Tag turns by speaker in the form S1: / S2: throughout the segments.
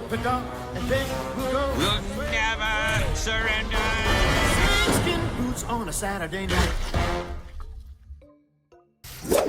S1: the dark, and then we'll go.
S2: We'll never surrender.
S1: Skin boots on a Saturday night.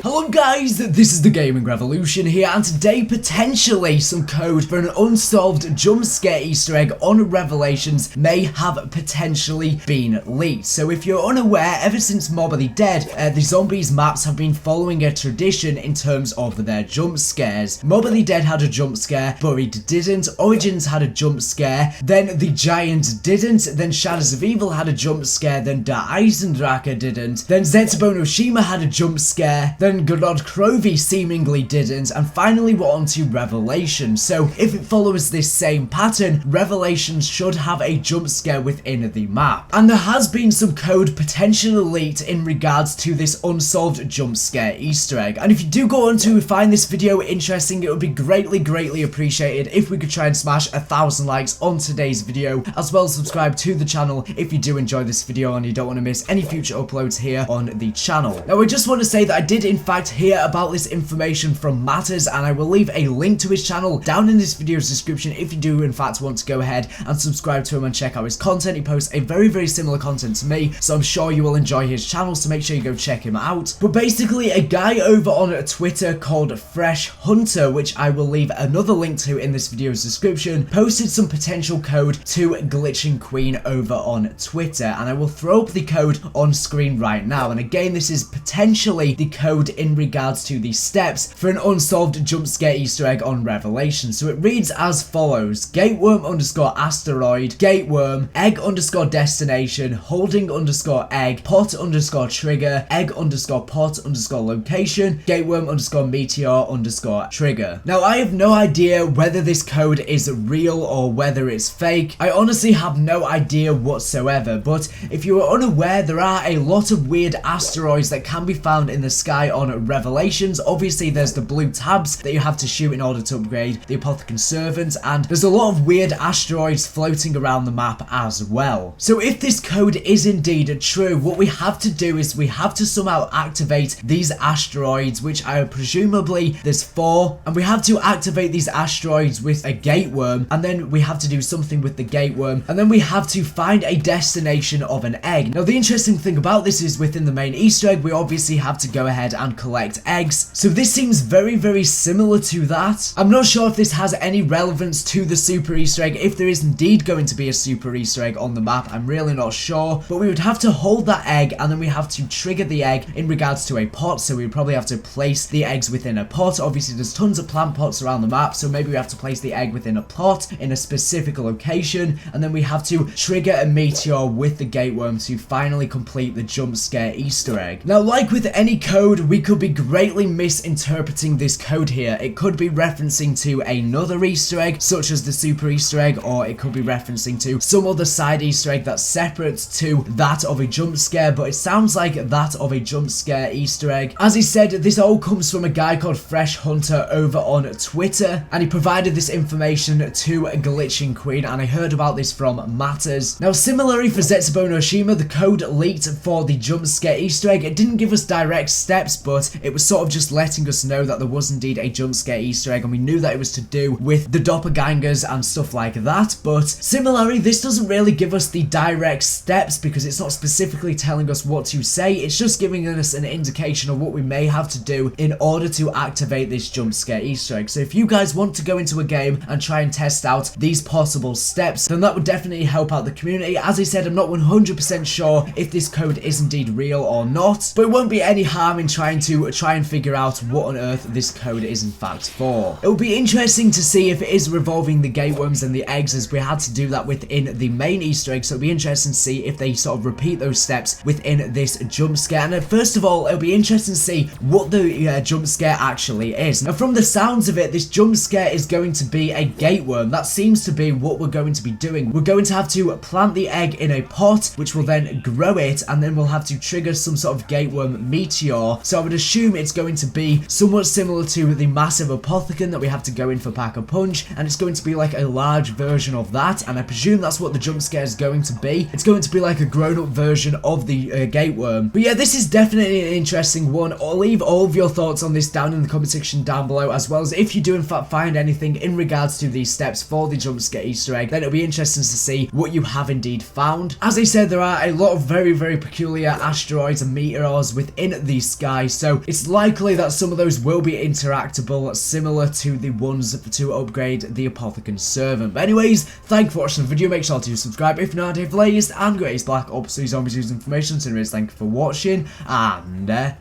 S3: Hello guys, this is the Gaming Revolution here, and today potentially some code for an unsolved jump scare Easter egg on Revelations may have potentially been leaked. So if you're unaware, ever since Mob of the Dead, the zombies maps have been following a tradition in terms of their jump scares. Mob of the Dead had a jump scare, Buried didn't, Origins had a jump scare, then The Giant didn't, then Shadows of Evil had a jump scare, then Der Eisendrache didn't, then Zetsubo no Shima had a jump scare, then Godod Crovey seemingly didn't, and finally we're on to Revelations. So if it follows this same pattern, Revelations should have a jump scare within the map. And there has been some code potentially leaked in regards to this unsolved jump scare Easter egg. And if you do go on to find this video interesting, it would be greatly appreciated if we could try and smash 1,000 likes on today's video, as well as subscribe to the channel if you do enjoy this video and you don't want to miss any future uploads here on the channel. Now I just want to say that I did in fact hear about this information from Matters, and I will leave a link to his channel down in this video's description if you do in fact want to go ahead and subscribe to him and check out his content. He posts a very similar content to me, so I'm sure you will enjoy his channel, so make sure you go check him out. But basically, a guy over on Twitter called Fresh Hunter, which I will leave another link to in this video's description, posted some potential code to Glitching Queen over on Twitter, and I will throw up the code on screen right now. And again, this is potentially the code in regards to the steps for an unsolved jump scare Easter egg on Revelation. So it reads as follows: gateworm underscore asteroid, gateworm, egg underscore destination, holding underscore egg, pot underscore trigger, egg underscore pot underscore location, gateworm underscore meteor underscore trigger. Now I have no idea whether this code is real or whether it's fake. I honestly have no idea whatsoever, but if you are unaware, there are a lot of weird asteroids that can be found in the sky on Revelations. Obviously there's the blue tabs that you have to shoot in order to upgrade the Apothecary Servant, and there's a lot of weird asteroids floating around the map as well. So if this code is indeed true, what we have to do is we have to somehow activate these asteroids, which are presumably there's 4, and we have to activate these asteroids with a gateworm, and then we have to do something with the gateworm, and then we have to find a destination of an egg. Now the interesting thing about this is within the main Easter egg we obviously have to go ahead and collect eggs, so this seems very similar to that. I'm not sure if this has any relevance to the super Easter egg, if there is indeed going to be a super Easter egg on the map, I'm really not sure, but we would have to hold that egg and then we have to trigger the egg in regards to a pot, so we would probably have to place the eggs within a pot. Obviously there's tons of plant pots around the map, so maybe we have to place the egg within a pot in a specific location, and then we have to trigger a meteor with the gateworm to finally complete the jump scare Easter egg. Now like with any code, we could be greatly misinterpreting this code here. It could be referencing to another Easter egg such as the super Easter egg, or it could be referencing to some other side Easter egg that's separate to that of a jump scare, but it sounds like that of a jump scare Easter egg. As he said, this all comes from a guy called Fresh Hunter over on Twitter, and he provided this information to Glitching Queen, and I heard about this from Matters. Now similarly for Zetsubo no Shima, the code leaked for the jump scare Easter egg. It didn't give us direct steps, but it was sort of just letting us know that there was indeed a jump scare Easter egg, and we knew that it was to do with the doppelgangers and stuff like that. But similarly, this doesn't really give us the direct steps because it's not specifically telling us what to say. It's just giving us an indication of what we may have to do in order to activate this jump scare Easter egg. So if you guys want to go into a game and try and test out these possible steps, then that would definitely help out the community. As I said, I'm not 100% sure if this code is indeed real or not, but it won't be any harm in trying and figure out what on earth this code is in fact for. It will be interesting to see if it is revolving the gateworms and the eggs, as we had to do that within the main Easter egg, so it'll be interesting to see if they sort of repeat those steps within this jump scare. And first of all, it'll be interesting to see what the jump scare actually is. Now from the sounds of it, this jump scare is going to be a gateworm. That seems to be what we're going to be doing. We're going to have to plant the egg in a pot, which will then grow it, and then we'll have to trigger some sort of gateworm meteor. So I would assume it's going to be somewhat similar to the massive apothecon that we have to go in for Pack-a-Punch, and it's going to be like a large version of that, and I presume that's what the jump scare is going to be. It's going to be like a grown-up version of the gateworm. But yeah, this is definitely an interesting one. I'll leave all of your thoughts on this down in the comment section down below, as well as if you do in fact find anything in regards to these steps for the jump scare Easter egg, then it'll be interesting to see what you have indeed found. As I said, there are a lot of very, very peculiar asteroids and meteors within the sky, so it's likely that some of those will be interactable, similar to the ones to upgrade the Apothecon servant. But anyways, thank you for watching the video. Make sure to subscribe if not if latest and greatest black ops zombies use information. So anyways, thank you for watching, and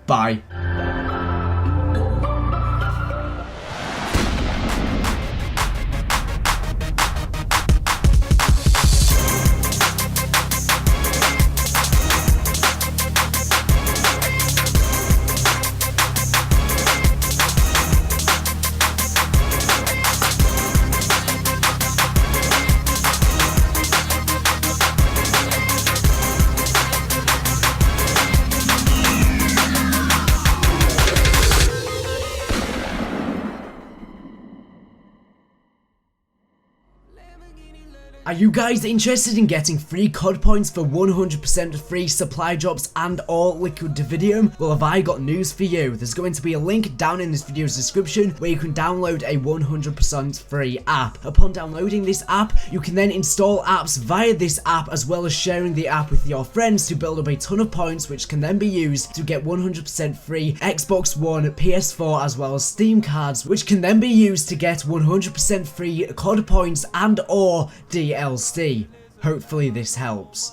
S3: bye. Are you guys interested in getting free COD points for 100% free supply drops and or liquid Dividium? Well, have I got news for you. There's going to be a link down in this video's description where you can download a 100% free app. Upon downloading this app, you can then install apps via this app, as well as sharing the app with your friends to build up a ton of points, which can then be used to get 100% free Xbox One, PS4, as well as Steam cards, which can then be used to get 100% free COD points and or DLC. Hopefully this helps.